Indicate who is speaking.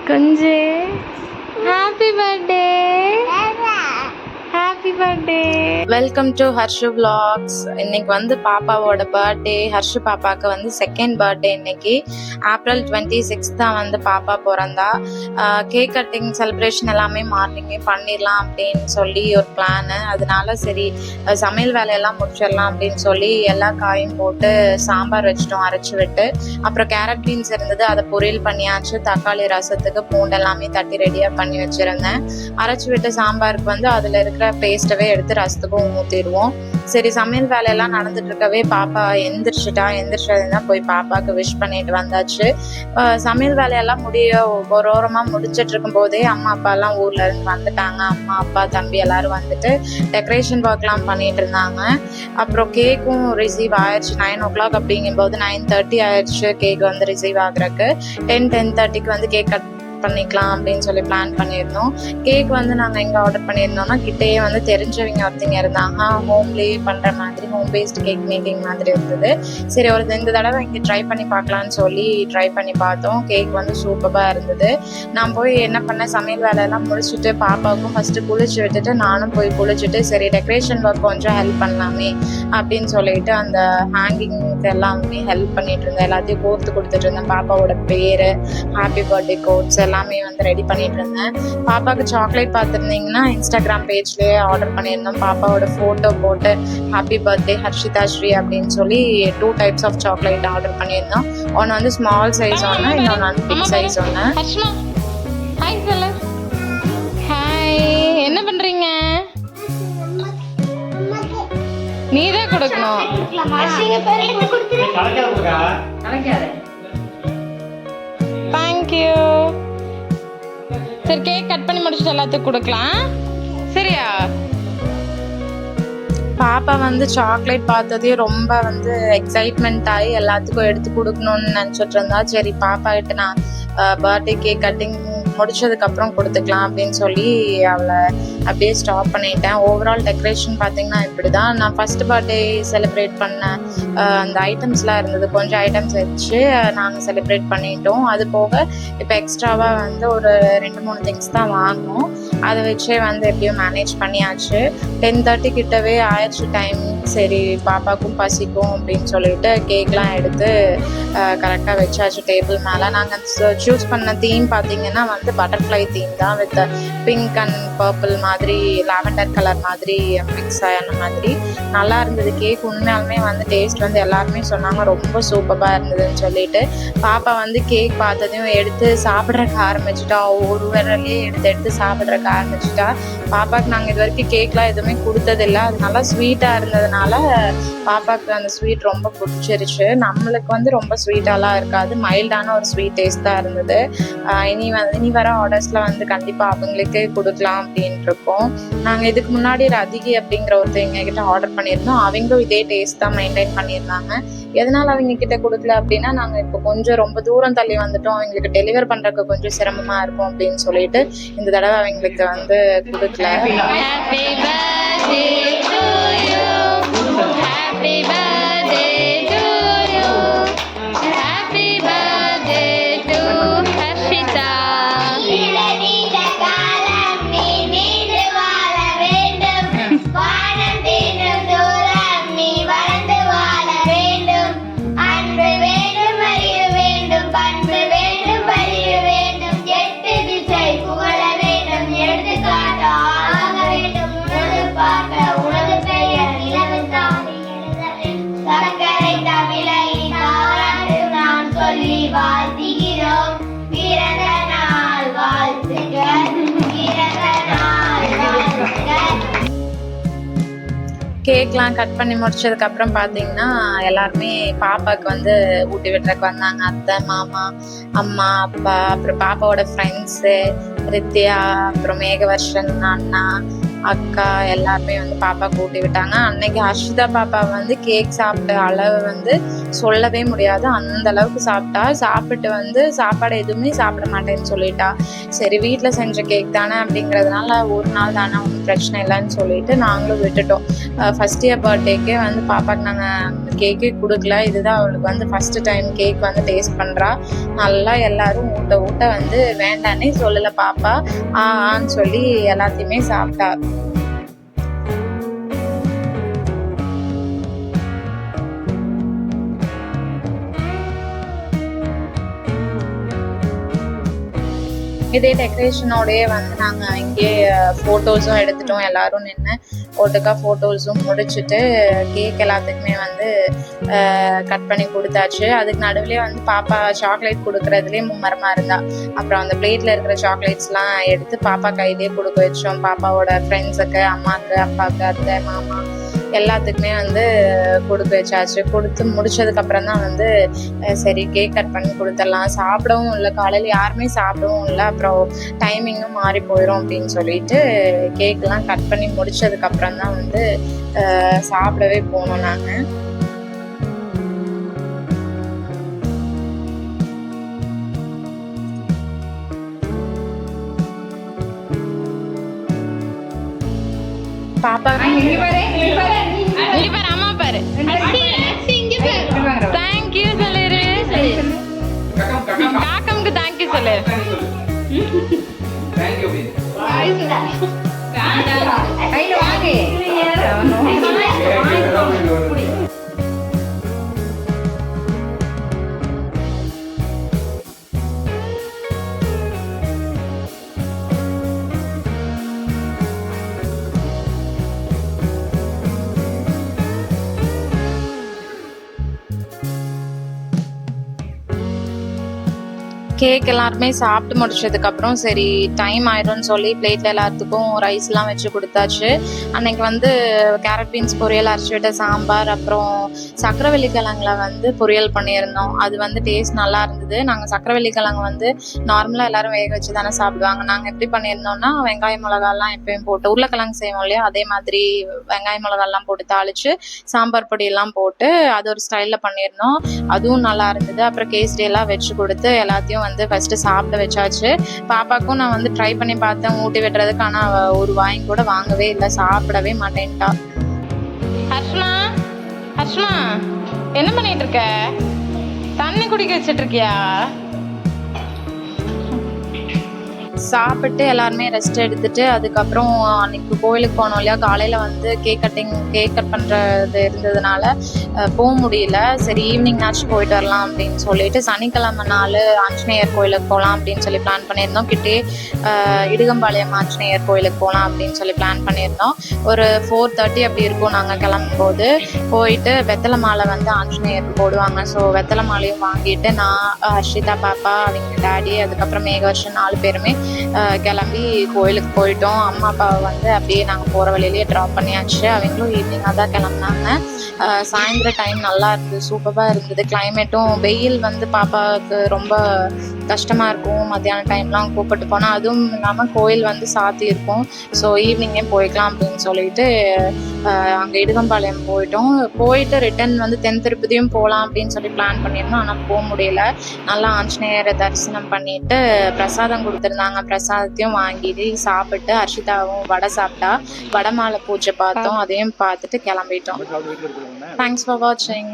Speaker 1: குஞ்சு happy birthday, happy birthday. Welcome to Harshu vlogs. இன்னைக்கு வந்து பாப்பாவோட பர்த்டே. ஹர்ஷு பாப்பாவுக்கு வந்து செகண்ட் பர்த்டே. இன்னைக்கு ஏப்ரல் 26 தான் வந்து பாப்பா பிறந்தா. கேக் கட்டிங் செலிப்ரேஷன் எல்லாமே மார்னிங்கே பண்ணிடலாம் அப்படின்னு சொல்லி ஒரு பிளானு. அதனால சரி சமையல் வேலையெல்லாம் முடிச்சிடலாம் அப்படின்னு சொல்லி எல்லா காயும் போட்டு சாம்பார் வச்சிட்டோம் அரைச்சி விட்டு. அப்புறம் கேரட் பீன்ஸ் இருந்தது, அதை பொரியல் பண்ணியாச்சு. தக்காளி ரசத்துக்கு பூண்டு எல்லாமே தட்டி ரெடியாக பண்ணி வச்சுருந்தேன். அரைச்சி விட்டு சாம்பாருக்கு வந்து அதில் இருக்கிற பேஸ்ட்டவே எடுத்து ரசத்துக்கும் ஊற்றிடுவோம். சரி சமையல் வேலையெல்லாம் நடந்துட்டு இருக்கவே பாப்பா எந்திரிச்சதுன்னா போய் பாப்பாவுக்கு விஷ் பண்ணிட்டு வந்தாச்சு. சமையல் வேலையெல்லாம் ஒரு ஓரமாக முடிச்சிட்டு இருக்கும் போதே அம்மா அப்பா எல்லாம் ஊர்ல இருந்து வந்துட்டாங்க. அம்மா அப்பா தம்பி எல்லாரும் வந்துட்டு டெக்கரேஷன் ஒர்க்லாம் பண்ணிட்டு இருந்தாங்க. அப்புறம் கேக்கும் ரிசீவ் ஆயிடுச்சு 9 o'clock. அப்படிங்கும்போது 9:30 ஆயிடுச்சு கேக் வந்து ரிசீவ் ஆகுறதுக்கு. 10:30க்கு வந்து கேக் கட் பண்ணிக்கலாம் அப்படின்னு சொல்லி பிளான் பண்ணியிருந்தோம். கேக் வந்து நாங்கள் எங்கே ஆர்டர் பண்ணியிருந்தோம்னா கிட்டேயே வந்து தெரிஞ்சவங்க ஒருத்தங்க இருந்தாங்க. ஹோம்லேயே பண்ணுற மாதிரி ஹோம் பேஸ்ட் கேக் மேக்கிங் மாதிரி இருந்தது. சரி இந்த தடவை இங்கே ட்ரை பண்ணி பார்க்கலான்னு சொல்லி ட்ரை பண்ணி பார்த்தோம். கேக் வந்து சூப்பராக இருந்தது. நான் போய் என்ன பண்ணேன், சமையல் வேலையெல்லாம் முடிச்சுட்டு பாப்பாவுக்கும் ஃபஸ்ட்டு குளிச்சு விட்டுட்டு நானும் போய் குளிச்சுட்டு சரி டெக்கரேஷன் ஒர்க் கொஞ்சம் ஹெல்ப் பண்ணலாமே அப்படின்னு சொல்லிட்டு அந்த ஹேங்கிங்க்கு எல்லாமே ஹெல்ப் பண்ணிட்டு இருந்தேன். எல்லாத்தையும் கோர்த்து கொடுத்துட்டு இருந்தேன். பாப்பாவோட பேர், ஹாப்பி பர்த்டே கோட்ஸ் எல்லாமே வந்து ரெடி பண்ணிட்டு இருந்தேன். பாப்பாவுக்கு சாக்லேட் பார்த்துருந்தீங்கன்னா இன்ஸ்டாகிராம் பேஜ்லேயே ஆர்டர் பண்ணியிருந்தோம். பாப்பாவோட ஃபோட்டோ போட்டு ஹாப்பி பர்த்டே ஹர்ஷிதா ஸ்ரீ அப்படின்னு சொல்லி 2 types ஆஃப் சாக்லேட் ஆர்டர் பண்ணியிருந்தோம். ஒன்று வந்து ஸ்மால் சைஸ் ஒன்று, இன்னொன்று வந்து பிக் சைஸ் ஒன்று. ஹாய் சொல்லு. ஹாய், என்ன பண்ணுறீங்க? நீ தான் கொடுக்கணும். தேங்க்யூ. சரி கேக் கட் பண்ணி முடிச்சுட்டு எல்லாத்துக்கும் கொடுக்கலாம், சரியா? பாப்பா வந்து சாக்லேட் பார்த்ததே ரொம்ப வந்து எக்ஸைட்மெண்ட் ஆகி எல்லாத்துக்கும் எடுத்து கொடுக்கணும்னு நினச்சிட்டு இருந்தா. சரி பாப்பா கிட்ட நான் பர்த்டே கேக் கட்டிங் முடிச்சதுக்கப்புறம் கொடுத்துக்கலாம் அப்படின்னு சொல்லி அவளை அப்படியே ஸ்டாப் பண்ணிட்டேன். ஓவரால் டெக்கரேஷன் பார்த்தீங்கன்னா இப்படி தான். நான் ஃபஸ்ட் பர்த்டே செலிப்ரேட் பண்ண அந்த ஐட்டம்ஸ்லாம் இருந்தது, கொஞ்சம் ஐட்டம்ஸ் வச்சு நாங்கள் செலிப்ரேட் பண்ணிட்டோம். அது போக இப்போ எக்ஸ்ட்ராவாக வந்து ஒரு 2-3 திங்ஸ் தான் வாங்கினோம். அதை வச்சே வந்து எப்படியும் மேனேஜ் பண்ணியாச்சு. 10:30 கிட்டவே ஆயிடுச்சு டைம். சரி பாப்பாவுக்கும் பசிக்கும் அப்படின்னு சொல்லிட்டு கேக்லாம் எடுத்து கரெக்டாக வச்சாச்சு டேபிள் மேலே. நாங்கள் சூஸ் பண்ண தீம் பார்த்தீங்கன்னா வந்து பட்டர்ஃப்ளை தீம் தான், வித் பிங்க் அண்ட் பர்பிள் மாதிரி லாவெண்டர் கலர் மாதிரி மிக்ஸ் ஆன மாதிரி நல்லா இருந்தது. கேக் உண்மையாலுமே வந்து டேஸ்ட் வந்து எல்லாருமே சொன்னாங்க ரொம்ப சூப்பராக இருந்ததுன்னு சொல்லிட்டு. பாப்பா வந்து கேக் பார்த்ததையும் எடுத்து சாப்பிட்றதுக்கு ஆரம்பிச்சிட்டா. ஒரு விரலே எடுத்து சாப்பிட்றதுக்கு ஆரம்பிச்சிட்டா. பாப்பாவுக்கு நாங்கள் இது வரைக்கும் கேக்லாம் எதுவுமே கொடுத்ததில்லை. அது நல்லா ஸ்வீட்டாக இருந்ததுனால பாப்பாவுக்கு அந்த ஸ்வீட் ரொம்ப பிடிச்சிருச்சு. நம்மளுக்கு வந்து ரொம்ப ஸ்வீட்டாலாம் இருக்காது, மைல்டான ஒரு ஸ்வீட் டேஸ்ட் தான் இருந்தது. இனி வர ஆர்டர்ஸில் வந்து கண்டிப்பாக அவங்களுக்கே கொடுக்கலாம் அப்படின்ட்டு இருக்கோம். நாங்கள் இதுக்கு முன்னாடி ரதிகி அப்படிங்கிற ஒருத்தவங்க கிட்ட ஆர்டர் பண்ணியிருந்தோம். அவங்களும் இதே டேஸ்ட் தான் மெயின்டைன் பண்ணியிருந்தாங்க. எதனால் அவங்க கிட்ட கொடுக்கல அப்படின்னா, நாங்கள் இப்போ கொஞ்சம் ரொம்ப தூரம் தள்ளி வந்துட்டோம், அவங்களுக்கு டெலிவர் பண்ணுறதுக்கு கொஞ்சம் சிரமமாக இருக்கும் அப்படின்னு சொல்லிட்டு இந்த தடவை அவங்களுக்கு வந்து கொடுக்கல. கேக்லாம் கட் பண்ணி முடிச்சதுக்கப்புறம் பார்த்தீங்கன்னா எல்லாருமே பாப்பாவுக்கு வந்து ஊட்டி விட்டுறக்கு வந்தாங்க. அத்தை, மாமா, அம்மா, அப்பா, அப்புறம் பாப்பாவோட ஃப்ரெண்ட்ஸு ரித்யா, அப்புறம் மேகவர்ஷன் அண்ணா, அக்கா எல்லாருமே வந்து பாப்பா கூட்டி விட்டாங்க. அன்னைக்கு ஹர்ஷிதா பாப்பா வந்து கேக் சாப்பிட்ட அளவு வந்து சொல்லவே முடியாது. அந்த அளவுக்கு சாப்பிட்டா. சாப்பிட்டு வந்து சாப்பாடு எதுவுமே சாப்பிட மாட்டேன்னு சொல்லிட்டா. சரி வீட்டில் செஞ்ச கேக் தானே அப்படிங்கிறதுனால ஒரு நாள் தானே ஒன்றும் பிரச்சனை இல்லைன்னு சொல்லிட்டு நாங்களும் விட்டுட்டோம். ஃபஸ்ட் இயர் பர்த்டேக்கே வந்து பாப்பாவுக்கு நாங்கள் கேக்கே கொடுக்கல. இதுதான் அவளுக்கு வந்து ஃபஸ்ட்டு டைம் கேக் வந்து டேஸ்ட் பண்ணுறா. நல்லா எல்லாரும் ஊட்ட ஊட்ட வந்து வேண்டானே சொல்லலை பாப்பா. ஆன்னு சொல்லி எல்லாத்தையுமே சாப்பிட்டா. இதே டெக்கரேஷனோடயே வந்து நாங்கள் இங்கேயே ஃபோட்டோஸும் எடுத்துட்டோம். எல்லாரும் நின்று ஒட்டுக்கா ஃபோட்டோஸும் முடிச்சுட்டு கேக் எல்லாத்துக்குமே வந்து கட் பண்ணி கொடுத்தாச்சு. அதுக்கு நடுவுலேயே வந்து பாப்பா சாக்லேட் கொடுக்குறதுலேயே மும்மரமாக இருந்தா. அப்புறம் அந்த பிளேட்டில் இருக்கிற சாக்லேட்ஸ்லாம் எடுத்து பாப்பா கையிலேயே கொடுக்க வச்சோம். பாப்பாவோட ஃப்ரெண்ட்ஸுக்கு, அம்மாவுக்கு, அப்பாவுக்கு, அத்தை, மாமா எல்லாத்துக்குமே வந்து கொடுக்க வச்சாச்சு. கொடுத்து முடிச்சதுக்கப்புறம் தான் வந்து சரி கேக் கட் பண்ணி கொடுத்துடலாம். சாப்பிடவும் இல்லை, காலையில் யாருமே சாப்பிடவும் இல்லை. அப்புறம் டைமிங்கும் மாறி போயிடும் அப்படின்னு சொல்லிட்டு கேக்கெலாம் கட் பண்ணி முடிச்சதுக்கப்புறம் தான் வந்து சாப்பிடவே போனோம் நாங்கள். பாப்பா அம்மா பாரு, தேங்க்யூ சொல்லிரு. காக்கம்க்கு தேங்க்யூ சொல்லு. கேக் எல்லாருமே சாப்பிட்டு முடிச்சதுக்கப்புறம் சரி டைம் ஆயிடும்னு சொல்லி பிளேட்டில் எல்லாத்துக்கும் ரைஸ்லாம் வச்சு கொடுத்தாச்சு. அன்னைக்கு வந்து கேரட் பீன்ஸ் பொரியல், அரைச்சி விட்ட சாம்பார், அப்புறம் சக்கரவள்ளி கிழங்குல வந்து பொரியல் பண்ணியிருந்தோம். அது வந்து டேஸ்ட் நல்லா இருந்தது. நாங்கள் சக்கரவள்ளி கிழங்கு வந்து நார்மலாக எல்லாரும் வேக வச்சு தானே சாப்பிடுவாங்க. நாங்கள் எப்படி பண்ணியிருந்தோம்னா வெங்காயம் மிளகாலாம் எப்பயும் போட்டு, உருளைக்கிழங்கு செய்வோம் இல்லையா, அதே மாதிரி வெங்காயம் மிளகாலாம் போட்டு தாளித்து சாம்பார் பொடியெல்லாம் போட்டு அது ஒரு ஸ்டைலில் பண்ணியிருந்தோம். அதுவும் நல்லா இருந்தது. அப்புறம் கேசரி எல்லாம் வச்சு கொடுத்து எல்லாத்தையும் வந்து ஃபர்ஸ்ட் சாப்பிட வச்சாச்சு. பாப்பாக்கும் நான் வந்து ட்ரை பண்ணி பார்த்தேன் ஊட்டி விட்டுறதுக்கு. ஆனால் ஒரு வாங்கி கூட வாங்கவே இல்லை, சாப்பிடவே மாட்டேன்ட்டா. ஹர்ஷ்மா, ஹர்ஷ்மா என்ன பண்ணிட்டு இருக்க? தண்ணி குடிக்க வச்சுட்டு இருக்கியா? சாப்பிட்டு எல்லாருமே ரெஸ்ட் எடுத்துட்டு அதுக்கப்புறம் அன்னைக்கு கோயிலுக்கு போனோம் இல்லையா, காலையில் வந்து கேக் கட் பண்ணுறது இருந்ததுனால போக முடியல. சரி ஈவினிங்னாச்சும் போயிட்டு வரலாம் அப்படின்னு சொல்லிட்டு சனிக்கிழமை நாள் ஆஞ்சநேயர் கோயிலுக்கு போகலாம் அப்படின்னு சொல்லி பிளான் பண்ணியிருந்தோம். கிட்டே இடுகம்பாளையம் ஆஞ்சநேயர் கோயிலுக்கு போகலாம் அப்படின்னு சொல்லி பிளான் பண்ணியிருந்தோம். ஒரு 4:30 அப்படி இருக்கும் நாங்கள் கிளம்பும்போது. போயிட்டு வெத்தலை மாலை வந்து ஆஞ்சநேயருக்கு போடுவாங்க. ஸோ வெத்தலை மாலையும் வாங்கிட்டு நான், ஹர்ஷிதா பாப்பா, அவங்க டேடி, அதுக்கப்புறம் மேகவர்ஷன் 4 பேருமே கிளம்பி கோயிலுக்கு போயிட்டோம். அம்மா அப்பாவை வந்து அப்படியே நாங்கள் போகிற வழியிலேயே ட்ராப் பண்ணியாச்சு. அவங்களும் ஈவினிங்காக தான் கிளம்புனாங்க. சாயந்தர டைம் நல்லா இருந்தது, சூப்பராக இருந்தது. கிளைமேட்டும் வெயில் வந்து பாப்பாவுக்கு ரொம்ப கஷ்டமாக இருக்கும். மத்தியான டைம்லாம் கூப்பிட்டு போனால், அதுவும் இல்லாமல் கோயில் வந்து சாத்தி இருக்கும். ஸோ ஈவினிங்கே போய்க்கலாம் அப்படின்னு சொல்லிட்டு அங்கே இடுகம்பாளையம் போயிட்டோம். போயிட்டு ரிட்டன் வந்து தென் திருப்பதியும் போகலாம் அப்படின்னு சொல்லி பிளான் பண்ணியிருந்தோம். ஆனால் போக முடியல. நல்லா ஆஞ்சநேயரை தரிசனம் பண்ணிட்டு பிரசாதம் கொடுத்துருந்தாங்க. பிரசாதத்தையும் வாங்கிட்டு சாப்பிட்டு ஹர்ஷிதாவும் வடை சாப்பிட்டா. வடை மாலை பூஜை பார்த்தோம், அதையும் பார்த்துட்டு கிளம்பிட்டோம். தேங்க்ஸ் ஃபார் வாட்சிங்.